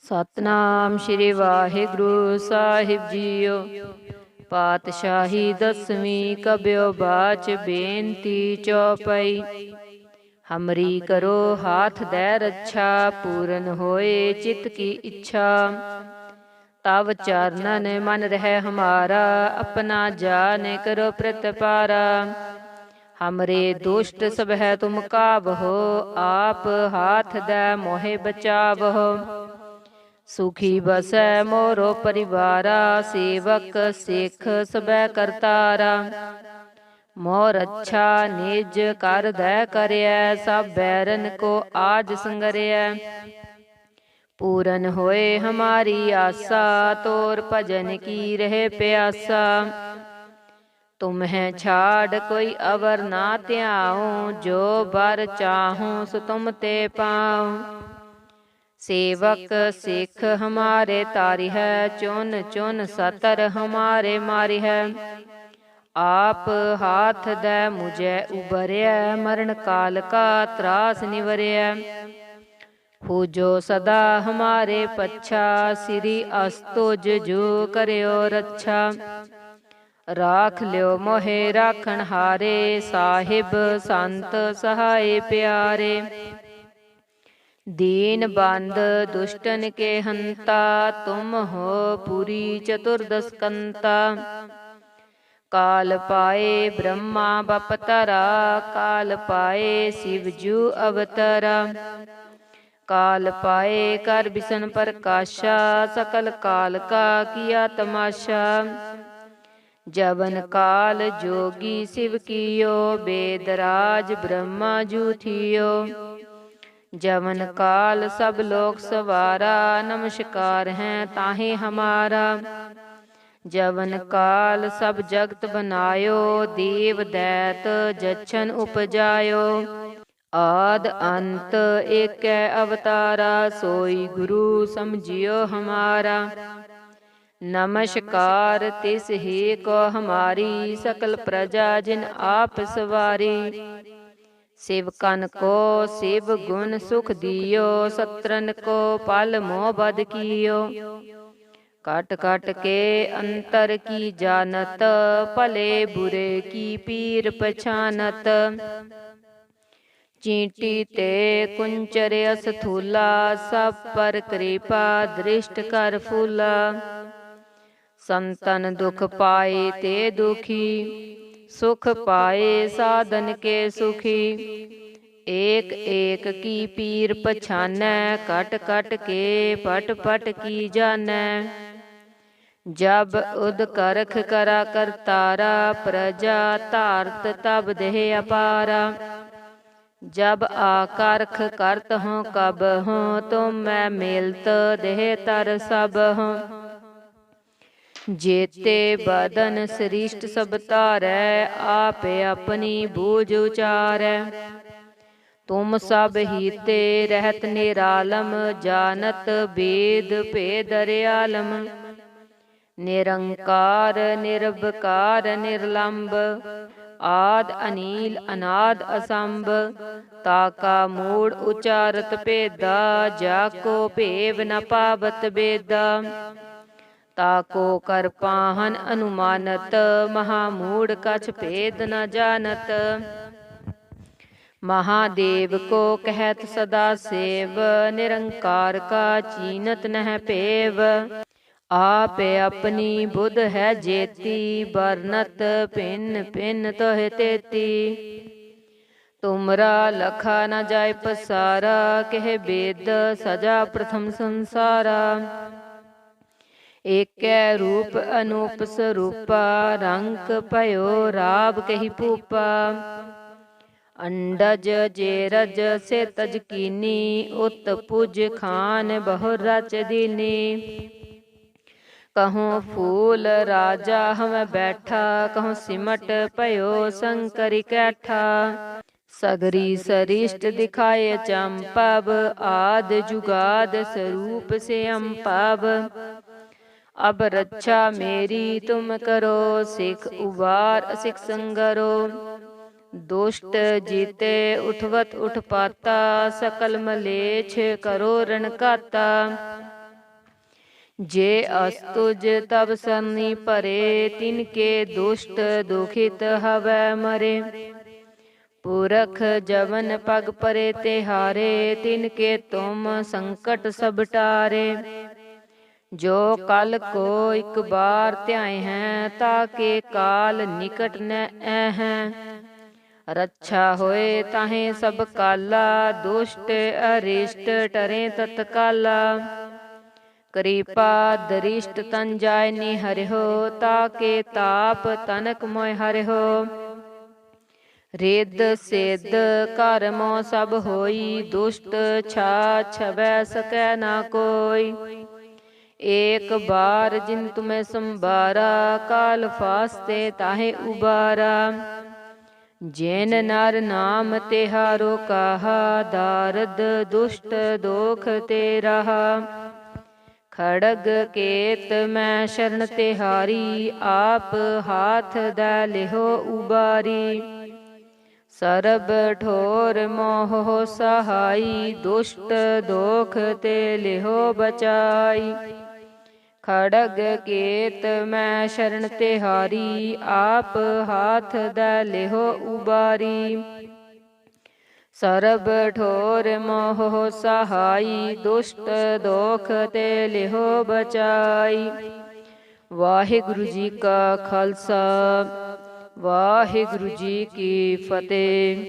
ਸਤਨਾਮ ਸ਼੍ਰੀ ਵਾਹਿਗੁਰੂ ਸਾਹਿਬ JIO. ਪਾਤਸ਼ਾਹੀ ਦਸਵੀਂ ਕਬਿਓ ਬਾਚ ਬੇਨਤੀ ਚੌਪਈ। ਹਮਰੀ ਕਰੋ ਹਾਥ ਦੈ ਰੱਛਾ, ਪੂਰਨ ਹੋਏ ਚਿਤ ਕੀ ਇੱਛਾ। ਤਵ ਚਰਨਨ ਮਨ ਰਹਿ ਹਮਾਰਾ, ਆਪਣਾ ਜਾਨ ਕਰੋ ਪ੍ਰਤਪਾਰਾ। हमरे दुष्ट सब है तुम काबहो, आप हाथ दे मोहे बचावहो। सुखी बसै मोरो परिवारा, सेवक सिख सबै करतारा। मोर अच्छा निज कर दे करयै, सब बैरन को आज संगरियै। पूरन होए हमारी आसा, तोर भजन की रहे प्यासा। तुम्हें छाड़ कोई अवर ना त्याऊं, जो बर चाहूं सो तुम ते पाऊं। सेवक सिख हमारे तारी है, चुन चुन सतर हमारे मारी है। आप हाथ दे मुझे उबरिया, मरण काल का त्रास निवरिया। हो जो सदा हमारे पच्छा, श्री अस्तुज जो करियो रक्षा। राख लियो मोहे राखण हारे, साहिब संत सहाय प्यारे। दीन बंद दुष्टन के हंता, तुम हो पूरी चतुर्दश कंता। काल पाए ब्रह्मा बपतरा, काल पाए शिव जू अवतरा। काल पाए कर बिसन प्रकाशा, सकल काल का किया तमाशा। जवन काल जोगी शिव कियो, बेदराज ब्रह्मा जू थियो। जवन काल सब लोक सवारा, नमस्कार है ताहे हमारा। जवन काल सब जगत बनायो, देव दैत जच्छन उपजायो। आद अंत एक अवतारा, सोई गुरु समझियो हमारा। नमस्कार तिस ही को हमारी, सकल प्रजा जिन आप सवारी। शिव कन को शिव गुण सुख दियो, सत्रन को पल मोह बद कियो। कट कट के अंतर की जानत, भले बुरे की पीर पछानत। चींटी ते कुंचर अस्थूला, सब पर कृपा दृष्ट कर फूला। संतन दुख पाए ते दुखी, सुख पाए साधन के सुखी। एक एक की पीर पछानै, कट कट के पट पट की जानै। जब उद करख करा करतारा, प्रजा तारत तब देह अपारा। जब आकारख करत हों कब हों, तुम मैं मेलत देह तर सब हों। जेते बदन सृष्ट सब तारै, आपे अपनी बूझ उचारै। तुम सब हीते रहत निरालम, जानत वेद भेद दयालम। निरंकार निर्विकार निर्लंब, आद अनील अनाद असंभ। ताका मूड़ उचारत भेदा, जाको भेव न पावत बेदा। ताको कर पाहन अनुमानत, महामूढ़ कछ भेद न जानत। महादेव को कहत सदा सेव, निरंकार का चीनत नह पेव। आप अपनी बुध है जेती, बरनत भिन्न भिन्न तोह तेती। तुमरा लखा न जाय पसारा, कह वेद सजा प्रथम संसारा। एक रूप अनूप स्वरूपा, रंक भयो राब कही भूपा। अंडज जेरज से तज कीनी, उत पुज खान बहु रच दीनी। कहूँ फूल राजा हम बैठा, कहूँ सिमट भयो शंकर कैठा। सगरी सरिष्ट दिखाए चंपब, आद जुगाद स्वरूप से अम्पब। अब रक्षा मेरी तुम करो, सिख उबार असिख संगरो। दुष्ट जीते उठवत उठ पाता, सकल मलेच्छ करो रण काता। जे अस्तुज तब सरनी परे, तिनके दुष्ट दुखित हवै मरे। पुरख जवन पग परे तिहारे, तिनके तुम संकट सब टारे। जो कल को एक बार ध्याय हैं, ताके काल निकट न हैं। रक्षा होए ताहे सब काला, दुष्ट अरिष्ट टरे तत्काला। कृपा दरिष्ट तन जाय निहरिहो, ताके ताप तनक मोय हरिहो। रिद सिद्ध कर्मो सब होई, दुष्ट छा छवै सकै ना कोई। एक बार जिन तुम्हें संबारा, काल फास्ते ताहे उबारा। जैन नर नाम तिहारो कहा, दारद दुष्ट दोख ते रहा। खड़ग केत मैं शरण तिहारी, आप हाथ दै लिहो उबारी। सरब ठोर मोह सहाई, दुष्ट दोख ते लिहो बचाई। खड़ग केत मैं शरण तिहारी, आप हाथ दै लिहो उबारी। सरब ठोर मोह सहाई, दुष्ट दोख ते लिहो बचाई। वाहिगुरु जी का खालसा, वाहिगुरु जी की फतेह।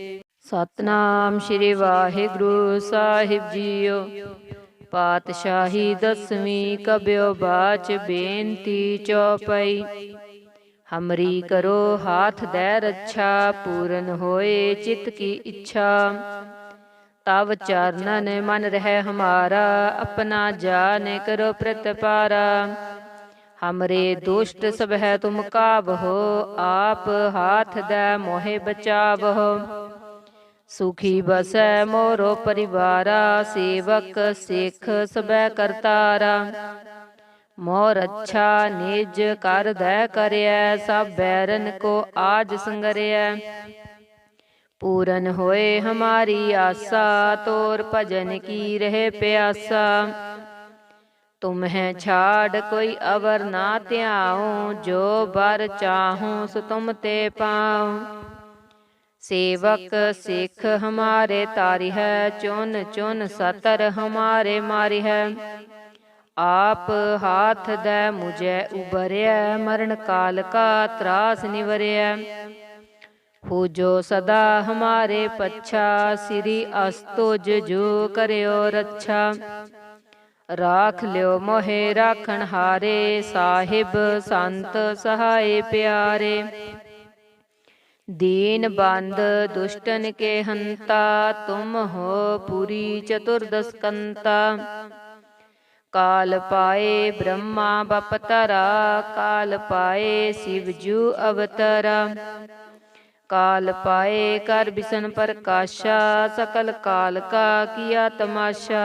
सतनाम श्री वाहिगुरु साहिब जीओ। पातशाही दसवीं कब्यो बाच, बेनती चौपाई। हमरी करो हाथ दै रक्षा, पूरन होए चित्त की इच्छा। तव चरणन मन रह हमारा, अपना जान करो प्रतिपारा। हमरे दुष्ट सब है तुम काबहो, आप हाथ दै मोहे बचावहो। सुखी बसै मोरो परिवारा, सेवक सिख सबै करतारा। मोर अच्छा निज कर दै करयै, सब बैरन को आज संगरियै। पूरन होए हमारी आशा, तोर भजन की रहे प्यासा। तुम्हें छाड़ कोई अवर ना त्याऊं, जो बर चाहूं सो तुम ते पाऊं। सेवक सिख हमारे तारी है, चुन चुन सतर हमारे मारी है। आप हाथ दै मुझे उबरिया, मरण काल का त्रास निवरिया। हो जो सदा हमारे पच्छा, श्री अस्तुज जो करियो रक्षा। राख लियो मोहे राखण हारे, साहिब संत सहाय प्यारे। दीन बंद दुष्टन के हंता, तुम हो पूरी चतुर्दश कंता। काल पाए ब्रह्मा बपतरा, काल पाए शिव जू अवतरा। काल पाए कर बिसन प्रकाशा, सकल काल का किया तमाशा।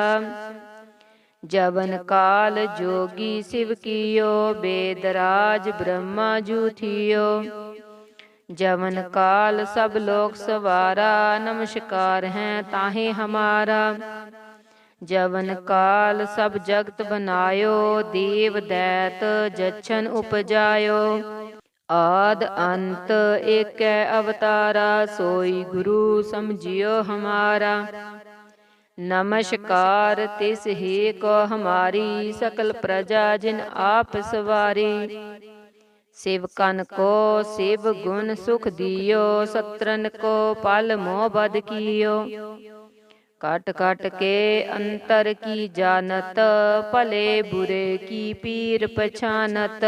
जवन काल जोगी शिव कियो, वेदराज ब्रह्मा जू थियो। जवन काल सब लोक सवारा, नमस्कार है ताहे हमारा। जवन काल सब जगत बनायो, देव दैत जच्छन उपजायो। आद अंत एक अवतारा, सोई गुरु समझियो हमारा। नमस्कार तिस ही को हमारी, सकल प्रजा जिन आप सवारी। सेवकन को शिव गुण सुख दियो, सत्रन को पल मोह बद कियो। काट काट के अंतर की जानत, भले बुरे की पीर पछानत।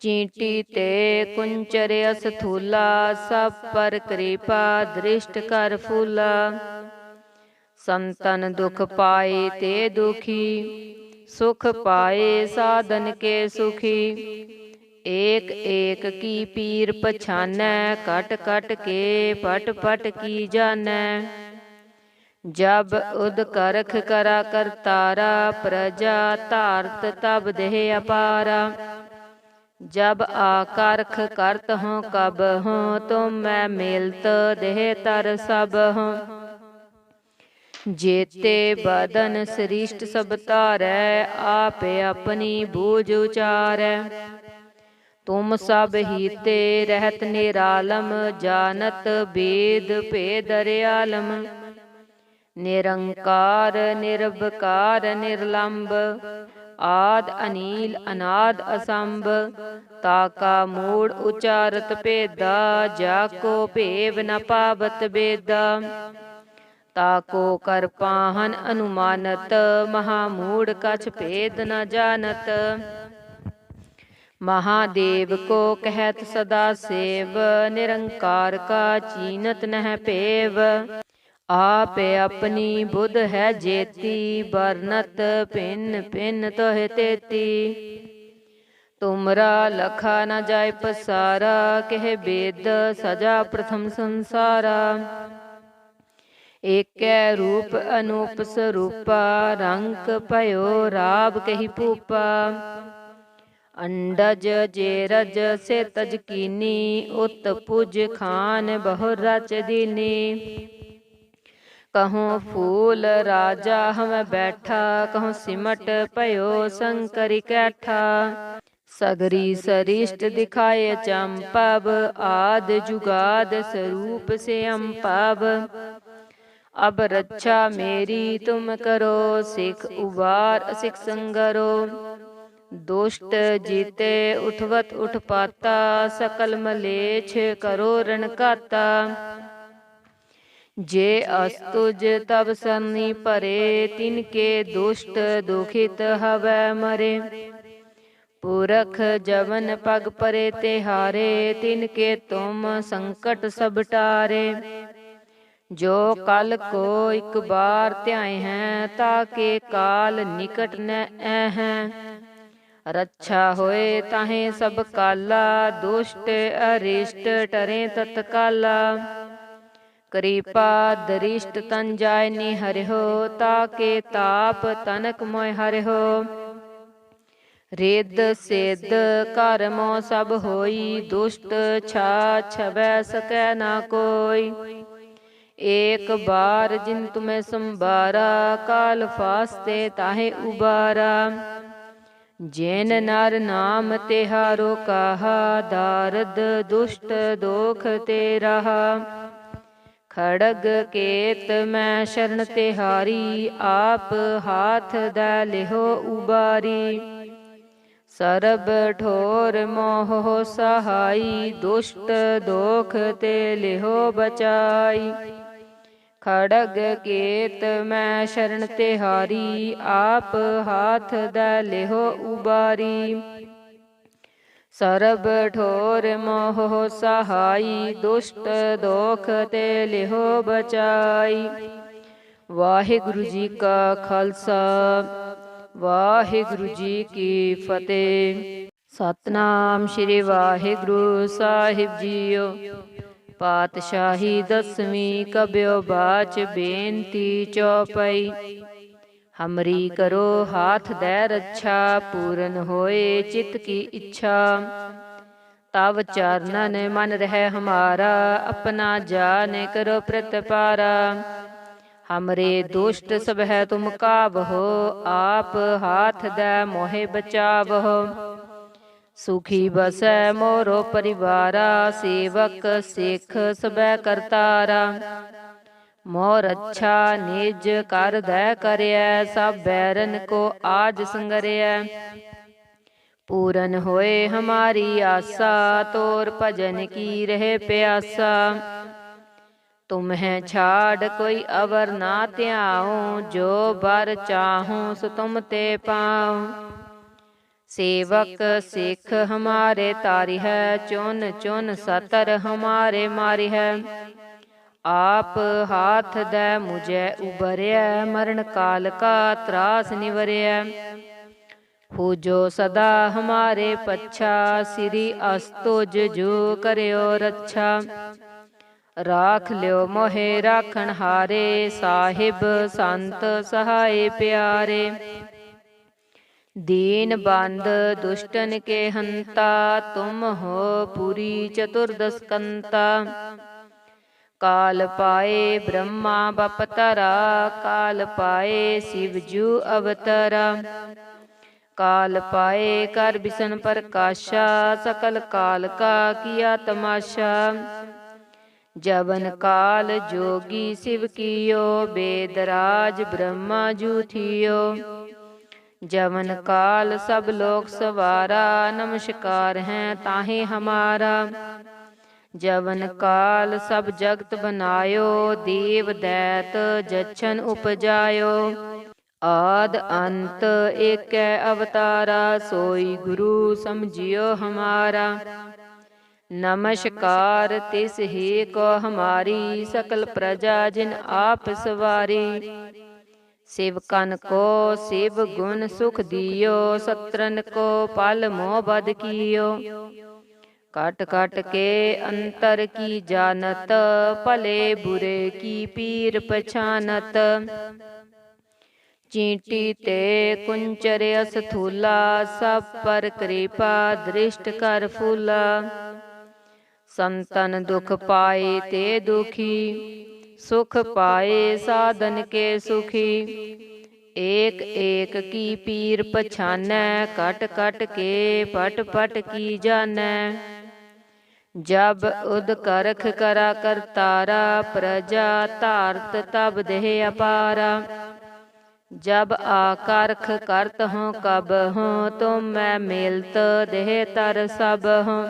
चींटी ते कुंचर अस्थूला, सब पर कृपा दृष्ट कर फूला। संतन दुख पाए ते दुखी, सुख पाए साधन के सुखी। एक एक की पीर पछानै, कट कट के पट पट की जानै। जब उद करख करा करतारा, प्रजा तारत तब देह अपारा। जब आकारख करत हों कब हों, तुम मैं मिलत देह तर सब हों। जेते बदन सृष्ट सब तारै, आपे अपनी बूझ उचारै। तुम सब हीते रहत निरालम, जानत वेद भेद दरियालम। निरंकार निर्विकार निर्लंब, आद अनील अनाद असंभ। ताका मूड़ उचारत भेदा, जाको भेव न पावत बेदा। ताको कर पाहन अनुमानत, महामूढ़ कछ भेद न जानत। महादेव को कहत सदा सेव, निरंकार का चीनत नह पेव। आप अपनी बुध है जेती, बरनत भिन्न भिन्न तोह तेती। तुमरा लखा न जाय पसारा, कह वेद सजा प्रथम संसारा। एक रूप अनूप स्वरूपा, रंक भयो राब कही भूपा। अंडज जेरज से तज कीनी, उत पुज खान बहु रच दीनी। कहूँ फूल राजा हम बैठा, कहूँ सिमट भयो शंकर कैठा। सगरी सरिष्ट दिखाए चंपब, आद जुगाद स्वरूप से अम्पब। अब रक्षा मेरी तुम करो, सिख उबार सिख संगरो। दुष्ट जीते उठवत उठ पाता, सकल मलेच्छ करो रणकाता। जे अस्तुज तब सरनी परे, तिनके दुष्ट दुखित हवै मरे। पुरख जवन पग परे तिहारे, तिनके तुम संकट सब टारे। जो कल को एक बार त्याय हैं, ताके काल निकट न हैं। रक्षा होए ताहे सब काला, दुष्ट अरिष्ट टरे तत्काला। कृपा दरिष्ट तन जाय निहरिहो, ताके ताप तनक मोय हरिहो। रिद सिद्ध कर्मो सब होई, दुष्ट छा छवै सकै ना कोई। एक बार जिन तुम्हें संबारा, काल फास्ते ताहे उबारा। जैन नर नाम तिहारो कहा, दारद दुष्ट दोख ते रहा। खड़ग केत मैं शरण तिहारी, आप हाथ दै लिहो उबारी। सरब ठोर मोह सहाई, दुष्ट दोख ते लिहो बचाई। खड़ग केत मैं शरण तिहारी, आप हाथ दै लिहो उबारी। सरब ठोर मोह सहाई, दुष्ट दोख ते लिहो बचाई। वाहिगुरु जी का खालसा, वाहिगुरु जी की फतेह। सतनाम श्री वाहिगुरु साहिब जीओ। पातशाही दसवीं कब्यो बाच, बेनती चौपाई। हमरी करो हाथ दै रक्षा, पूरन होए चित्त की इच्छा। तव चरणन मन रह हमारा, अपना जान करो प्रतिपारा। हमरे दुष्ट सब है तुम काबहो, आप हाथ दै मोहे बचावहो। सुखी बसै मोरो परिवारा, सेवक सिख सबै करतारा। मोर अच्छा निज कर दै करयै, सब बैरन को आज संगरियै। पूरन होए हमारी आशा, तोर भजन की रहे प्यासा। तुम्हें छाड़ कोई अवर ना त्याऊं, जो बर चाहूं सो तुम ते पाऊं। सेवक सिख हमारे तारी है, चुन चुन सतर हमारे मारी है। आप हाथ दै मुझे उबरिया, मरण काल का त्रास निवरिया। हो जो सदा हमारे पच्छा, श्री अस्तुज जो करियो रक्षा। राख लियो मोहे राखण हारे, साहिब संत सहाय प्यारे। दीन बंद दुष्टन के हंता, तुम हो पूरी चतुर्दश कंता। काल पाए ब्रह्मा बपतरा, काल पाए शिवजू अवतरा। काल पाए कर बिसन प्रकाशा, सकल काल का किया तमाशा। जवन काल जोगी शिव कियो, वेदराज ब्रह्मा जू थियो। जवन काल सब लोक सवारा, नमस्कार है ताहे हमारा। जवन काल सब जगत बनायो, देव दैत जच्छन उपजायो। आद अंत एक अवतारा, सोई गुरु समझियो हमारा। नमस्कार तिस ही को हमारी, सकल प्रजा जिन आप सवारी। शिव कन को शिव गुण सुख दियो, सत्रन को पल मोह बद कियो। कट कट के अंतर की जानत, भले बुरे की पीर पछानत। चींटी ते कुंचर अस्थूला, सब पर कृपा दृष्ट कर फूला। संतन दुख पाए ते दुखी, सुख पाए साधन के सुखी। एक एक की पीर पछानै, कट कट के पट पट की जानै। जब उद करख करा करतारा, प्रजा तारत तब देह अपारा। जब आकारख करत हों कब हों, तुम मैं मेलत देह तर सब हों।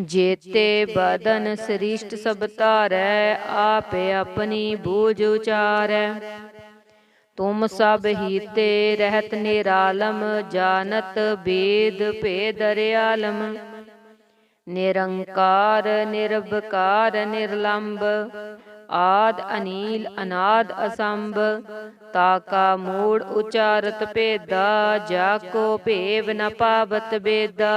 जेते बदन सृष्ट सब तारै, आपे अपनी बूझ उचारै। तुम सब हीते रहत निरालम, जानत वेद भेद दयालम। निरंकार निर्विकार निर्लंब, आद अनील अनाद असंभ। ताका मूड़ उचारत भेदा, जाको भेव न पावत बेदा।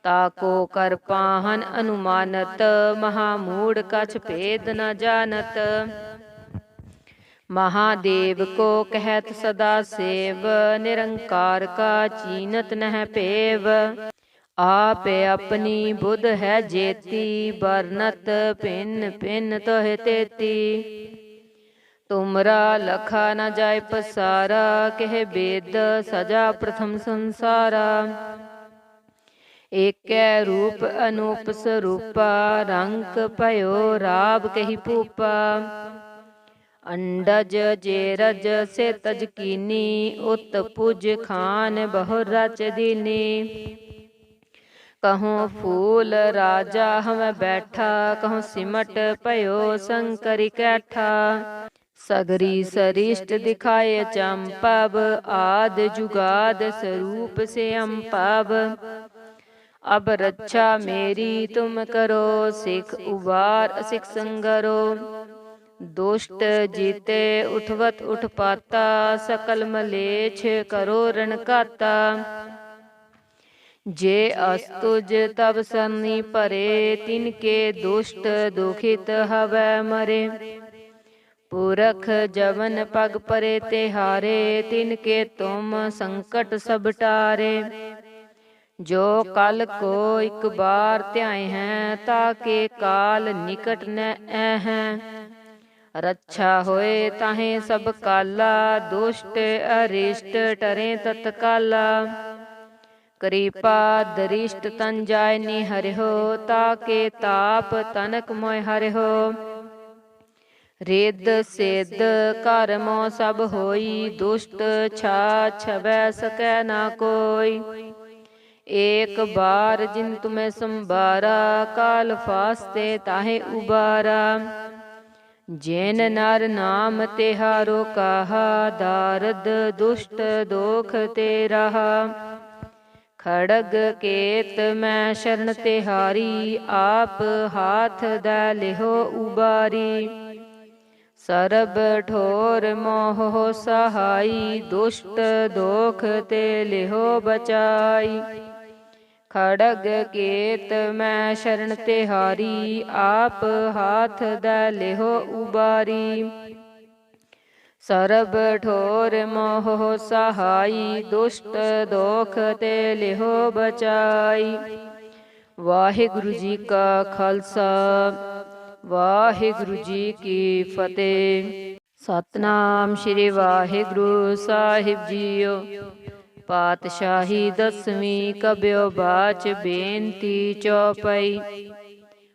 ताको कर पाहन अनुमानत, महामूढ़ कछ भेद न जानत। महादेव को कहत सदा सेव, निरंकार का चीनत नह पेव। आप अपनी बुध है जेती, बरनत भिन्न भिन्न तोह तेती। तुमरा लखा न जाय पसारा, कह वेद सजा प्रथम संसारा। एक रूप अनूप स्वरूपा, रंक भयो राब कही पूपा। अंडज जेरज से तज कीनी, उत पुज खान बहु रच दीनी। कहूँ फूल राजा हम बैठा, कहूँ सिमट भयो शंकर कैठा। सगरी सरिष्ट दिखाए चंपब, आद जुगाद स्वरूप से अम्पब। अब रक्षा मेरी तुम करो, सिख उबार सिख संगरो। दुष्ट जीते उठवत उठ पाता, सकल मलेच्छ करो रण काता। जे अस्तुज तब सन्नी परे, तिनके दुष्ट दुखित हवै मरे। पुरख जवन पग परे तिहारे, तिनके तुम संकट सब टारे। जो कल को एक बार त्याय हैं, ताके काल निकट न हैं। रक्षा होए ताहे सब काला, दुष्ट अरिष्ट टरे तत्काला। कृपा दरिष्ट तन जाय निहरिहो, ताके ताप तनक मोय हरिहो। रिद सिद्ध कर्मो सब होई, दुष्ट छा छवै सकै ना कोई। एक बार जिन तुम्हें संबारा, काल फास्ते ताहे उबारा। जैन नर नाम तिहारो कहा, दारद दुष्ट दोख ते रहा। खड़ग केत मैं शरण तिहारी, आप हाथ दै लिहो उबारी। सरब ठोर मोह सहाई, दुष्ट दोख ते लिहो बचाई। खड़ग केत मैं शरण तिहारी, आप हाथ दै लिहो उबारी। सरब ठोर मोह सहाई, दुष्ट दोख ते लिहो बचाई। वाहिगुरु जी का खालसा, ਵਾਹਿਗੁਰੂ ਜੀ ਕੀ ਫਤਿਹ। ਸਤਨਾਮ ਸ਼੍ਰੀ ਵਾਹਿਗੁਰੂ ਸਾਹਿਬ ਜੀਓ। ਪਾਤਸ਼ਾਹੀ ਦਸਵੀਂ ਕਬਿਓ ਬਾਚ ਬੇਨਤੀ ਚੌਪਈ।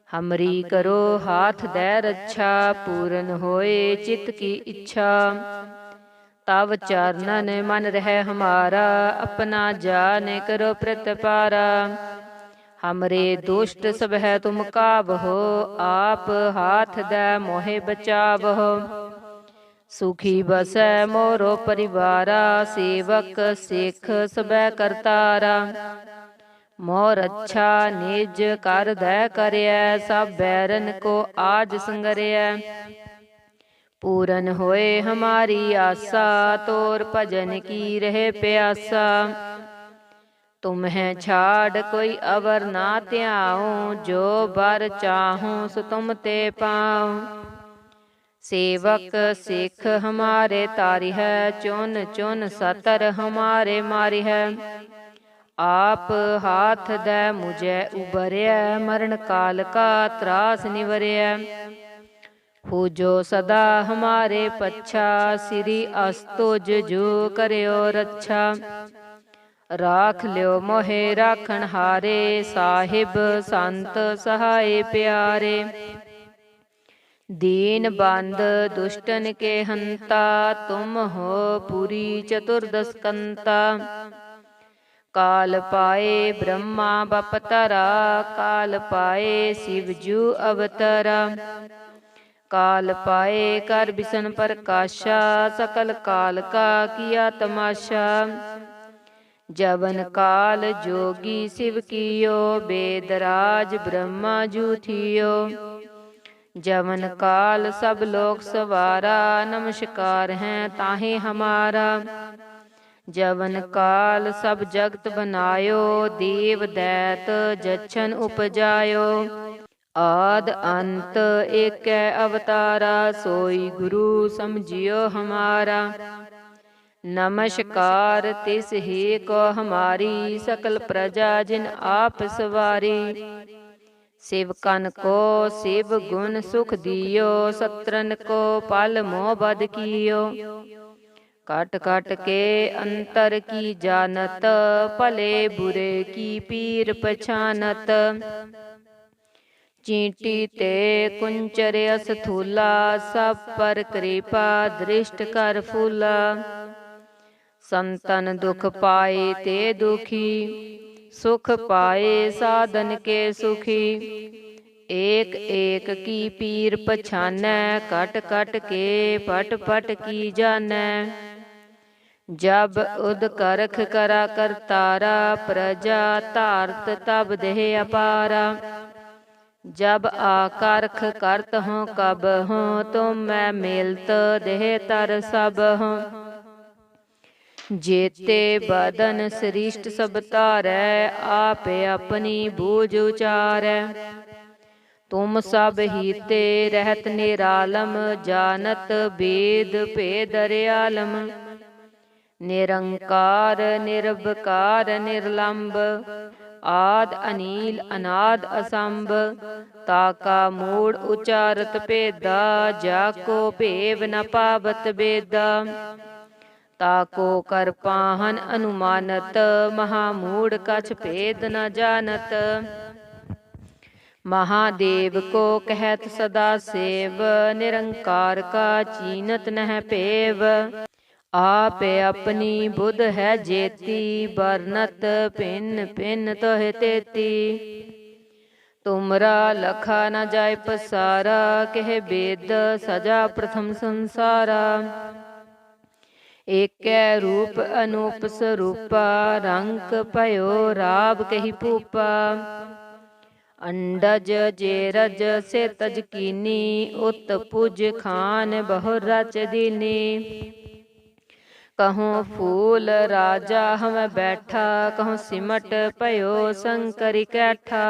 ਹਮਰੀ ਕਰੋ ਹਾਥ ਦੈ ਰੱਛਾ, ਪੂਰਨ ਹੋਏ ਚਿਤ ਕੀ ਇੱਛਾ। ਤਵ ਚਰਨਨ ਮਨ ਰਹਿ ਹਮਾਰਾ, ਆਪਣਾ ਜਾਨ ਕਰੋ ਪ੍ਰਤਪਾਰਾ। हमरे दुष्ट सब है तुम काबहो, आप हाथ दे मोहे बचावहो। सुखी बसै मोरो परिवारा, सेवक सिख सबै करतारा। मोर अच्छा निज कर दै करयै, सब बैरन को आज संगरियै। पूरन होए हमारी आसा, तोर भजन की रहे प्यासा। तुम्हें छाड़ कोई अवर ना त्याऊं, जो बर चाहूं सो तुम ते पाऊं। सेवक सिख हमारे तारी है, चुन चुन सतर हमारे मारी है। आप हाथ दे मुझे उबरिया, मरण काल का त्रास निवरिया। हो जो सदा हमारे पच्छा, श्री अस्तुज जो करियो रक्षा। राख लियो मोहे राखण हारे, साहिब संत सहाय प्यारे। दीन बंद दुष्टन के हंता, तुम हो पूरी चतुर्दश कंता। काल पाए ब्रह्मा बपतरा, काल पाए शिव जू अवतरा। काल पाए कर बिसन प्रकाशा, सकल काल का किया तमाशा। जवन काल जोगी शिव कियो, बेदराज ब्रह्मा जू थियो। जवन काल सब लोक सवारा, नमस्कार हैं ताहे हमारा। जवन काल सब जगत बनायो, देव दैत जच्छन उपजायो। आद अंत एक अवतारा, सोई गुरु समझियो हमारा। नमस्कार तिस ही को हमारी, सकल प्रजा जिन आप सवारी। शिव कन को शिव गुण सुख दियो, सत्रन को पल मोह बद कियो। कट कट के अंतर की जानत, भले बुरे की पीर पछानत। चींटी ते कुंचर अस्थूला, सब पर कृपा दृष्ट कर फूला। संतन दुख पाए ते दुखी, सुख पाए साधन के सुखी। एक एक की पीर पछानै, कट कट के पट पट की जानै। जब उद करख करा करतारा, प्रजा तारत तब देह अपारा। जब आकारख करत हों कब हों, तुम मैं मेलत देह तर सब हों। जेते बदन सृष्ट सब तारै, आपे अपनी बूझ उचारै। तुम सब हीते रहत निरालम, जानत वेद भेद आलम। निरंकार निरवकार निर्लंब, आद अनील अनाद असंभ। ताका मूड़ उचारत भेदा, जाको भेव न पावत बेदा। ताको कर पाहन अनुमानत, महामूढ़ कछ भेद न जानत। महादेव को कहत सदा सेव, निरंकार का चीनत नह पेव। आप अपनी बुध है जेती, बरनत भिन्न भिन्न तोह तेती। तुमरा लखा न जाय पसारा, कह वेद सजा प्रथम संसारा। एक रूप अनूप स्वरूपा, रंग भयो राब कही भूपा। अंडज जेरज से तज कीनी, उत पुज खान बहु रच दीनी। कहूँ फूल राजा हम बैठा, कहूँ सिमट भयो शंकर कैठा।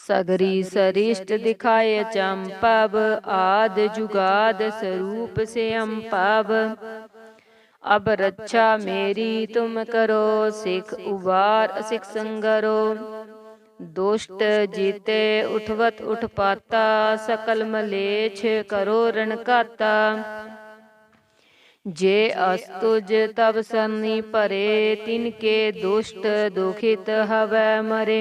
सगरी सरिष्ट दिखाए चंपब, आद जुगाद स्वरूप से अम्पब। अब रक्षा मेरी तुम करो, सिख उबार सिख संगरो। दुष्ट जीते उठवत उठपाता, सकल मलेच्छ करो रण काता। जे अस्तुज तब सरनी परे, तिनके दुष्ट दुखित हवै मरे।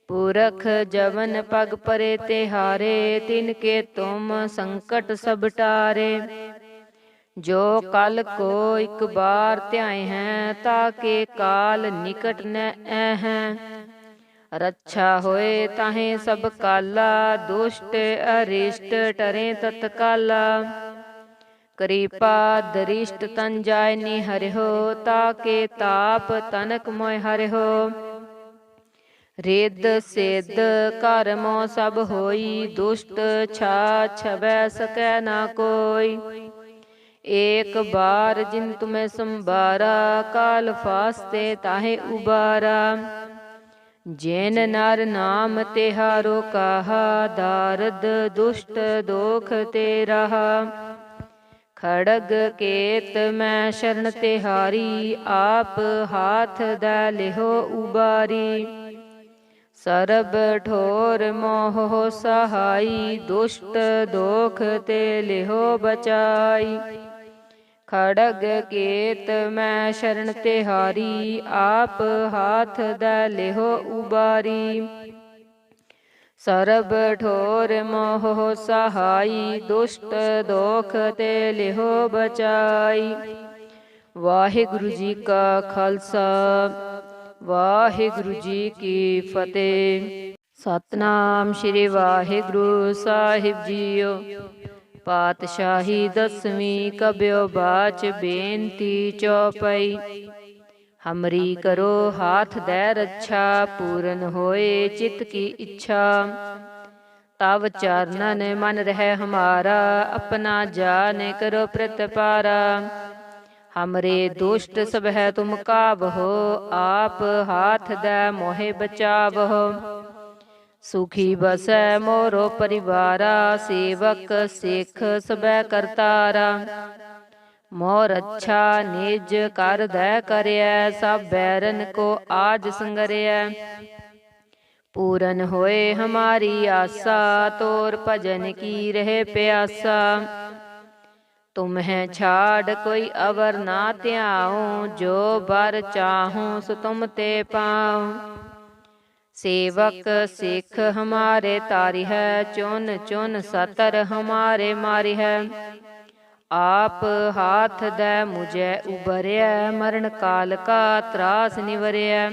पुरख जवन पग परे तिहारे, तिनके तुम संकट सब टारे। जो कल को एक बार ध्याए हैं, ताके काल निकट न हैं। रक्षा होए ताहे सब काला, दुष्ट अरिष्ट टरे तत्काला। कृपा दरिष्ट तन जाय निहरिहो, ताके ताप तनक मोय हरिहो। रिद्ध सिद्ध कर्मो सब होई, दुष्ट छा छवै सकै ना कोई। एक बार जिन तुम्हें संबारा, काल फास्ते ताहे उबारा। जैन नर नाम तिहारो कहा, दारद दुष्ट दोख ते रहा। खड़ग केत मैं शरण तिहारी, आप हाथ दै लिहो उबारी। सरब ठोर मोह सहाई, दुष्ट दोख ते लिहो बचाई। खड़ग केत मैं शरण तिहारी, आप हाथ दै लिहो उबारी। सरब ठोर मोह सहाई, दुष्ट दोख ते लिहो बचाई। वाहिगुरु जी का खालसा, वाहिगुरु जी की फतेह। सतनाम श्री वाहिगुरु साहिब जीओ। पातशाही दसवीं कब्यो बाच, बेनती चौपाई। हमरी करो हाथ दै रक्षा, पूरन होए चित्त की इच्छा। तब चरणन मन रह हमारा, अपना जान करो प्रतिपारा। हमरे दुष्ट सब है तुम काबहो, आप हाथ दै मोहे बचावहो। सुखी बसै मोरो परिवारा, सेवक सिख सबै करतारा। मोर अच्छा निज कर दै करयै, सब बैरन को आज संगरियै। पूरन होए हमारी आशा, तोर भजन की रहे प्यासा। तुम्हें छाड़ कोई अवर ना त्याऊं, जो बर चाहूं सो तुम ते पाऊं। सेवक सिख हमारे तारी है, चुन चुन सतर हमारे मारी है। आप हाथ दै मुझे उबरिया, मरण काल का त्रास निवरिया।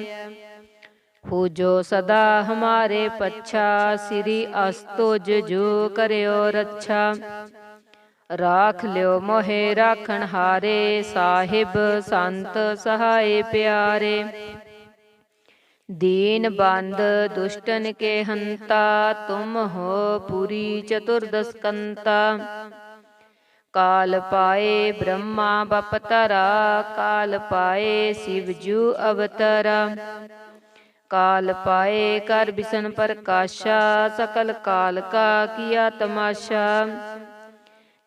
हो जो सदा हमारे पच्छा, श्री अस्तुज जो करियो रक्षा। राख लियो मोहे राखण हारे, साहिब संत सहाय प्यारे। दीन बंद दुष्टन के हंता, तुम हो पूरी चतुर्दश कंता। काल पाए ब्रह्मा बपतरा, काल पाए शिव जू अवतरा। काल पाए कर बिसन प्रकाशा, सकल काल का किया तमाशा।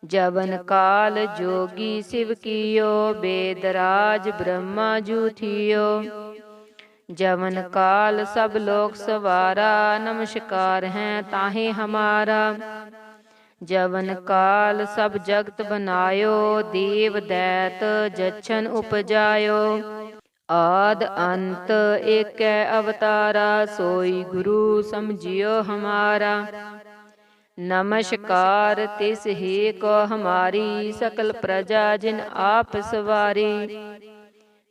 जवन काल जोगी शिव कियो, वेदराज ब्रह्मा जू थियो। जवन काल सब लोक सवारा, नमस्कार हैं ताहे हमारा। जवन काल सब जगत बनायो, देव दैत जच्छन उपजायो। आद अंत एक अवतारा, सोई गुरु समझियो हमारा। नमस्कार तिस ही को हमारी, सकल प्रजा जिन आप सवारी।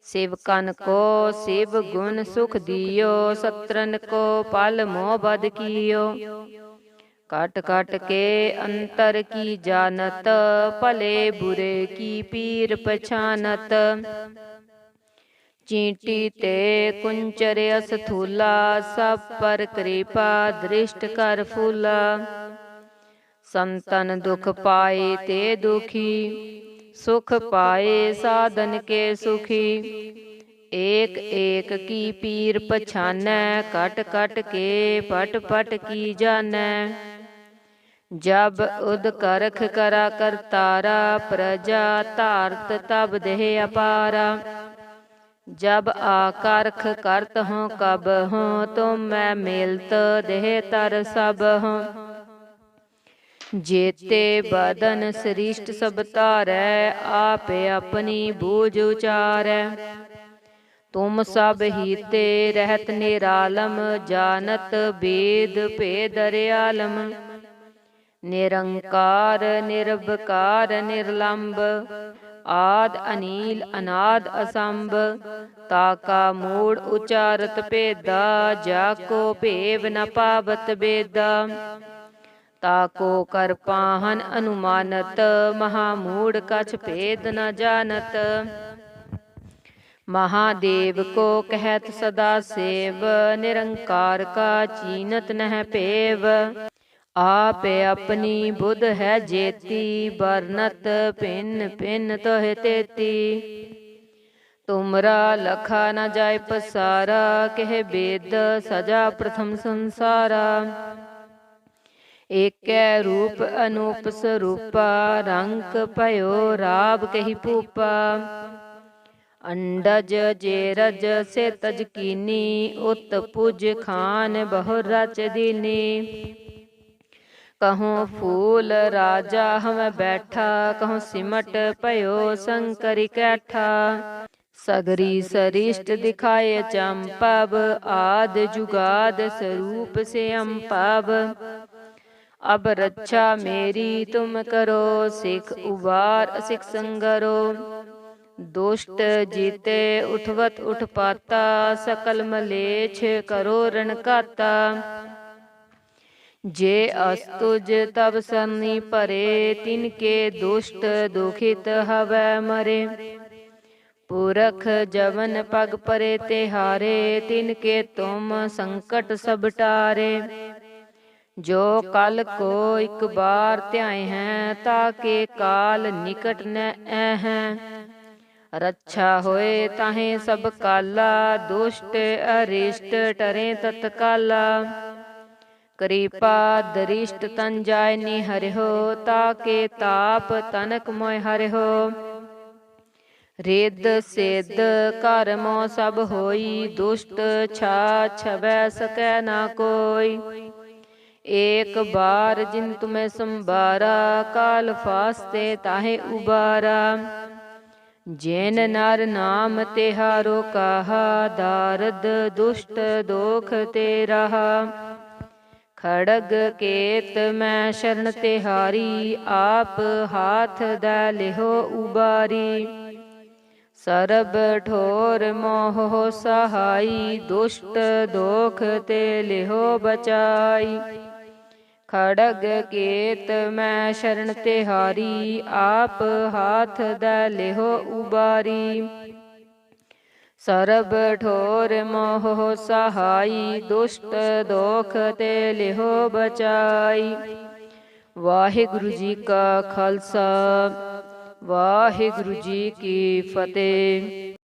शिवकन को शिव गुण सुख दियो, सत्रन को पल मोह बद कियो। कट कट के अंतर की जानत, भले बुरे की पीर पछानत। चींटी ते कुंचर अस्थूला, सब पर कृपा दृष्ट कर फूला। संतन दुख पाए ते दुखी, सुख पाए साधन के सुखी। एक एक की पीर पछानै, कट कट के पट पट की जानै। जब उद करख करा करतारा, प्रजा तारत तब देह अपारा। जब आकारख करत हूँ कब हूँ तुम मैं मिलत देह तर सब हूँ। जेते बदन सृष्ट सब तारै आपे अपनी बूझ उचारै। तुम सब हीते रहत निरालम जानत वेद भेद आलम। निरंकार निरवकार निर्लंब आद अनील अनाद असंभ। ताका मूड़ उचारत भेदा जाको भेव न पावत बेदा। ताको कर पाहन अनुमानत महामूढ़ कछ भेद न जानत। महादेव को कहत सदा सेव निरंकार का चीनत नह पेव। आप अपनी बुध है जेती बरनत भिन्न भिन्न तोह तेती। तुमरा लखा न जाय पसारा कह वेद सजा प्रथम संसारा। एक रूप अनूप स्वरूपा रंक भयो राब कही पूपा। अंडज जेरज से तज कीनी उत पुज खान बहु रच दीनी। कहूँ फूल राजा हम बैठा कहूँ सिमट भयो शंकर कैठा। सगरी सरिष्ट दिखाए चंपब आद जुगाद स्वरूप से अम्पब। अब रक्षा मेरी तुम करो सिख उबार सिख संगरो। दुष्ट जीते उठवत उठ पाता सकल मलेच्छ करो रणकाता। जे अस्तुज तब सरनी परे तिनके दुष्ट दुखित हवै मरे। पुरख जवन पग परे तिहारे तिनके तुम संकट सब टारे। जो कल को एक बार त्याए हैं ताके काल निकट न हैं। रक्षा होए ताहे सब काला दुष्ट अरिष्ट टरे तत्काला। कृपा दरिष्ट तन जाय निहरिहो ताके ताप तनक मोय हरिहो। रिद सिद्ध कर्मो सब होई दुष्ट छा छवै सकै ना कोई। एक बार जिन तुम्हें संबारा काल फास्ते ताहे उबारा। जैन नर नाम तिहारो कहा दारद दुष्ट दोख ते रहा। खड़ग केत मैं शरण तिहारी आप हाथ दै लिहो उबारी। सरब ठोर मोह सहाई दुष्ट दोख ते लिहो बचाई। खड़ग केत मैं शरण तिहारी आप हाथ दै लिहो उबारी। सरब ठोर मोह सहाई दुष्ट दोख ते लिहो बचाई। वाहिगुरु जी का खालसा वाहिगुरु जी की फतेह।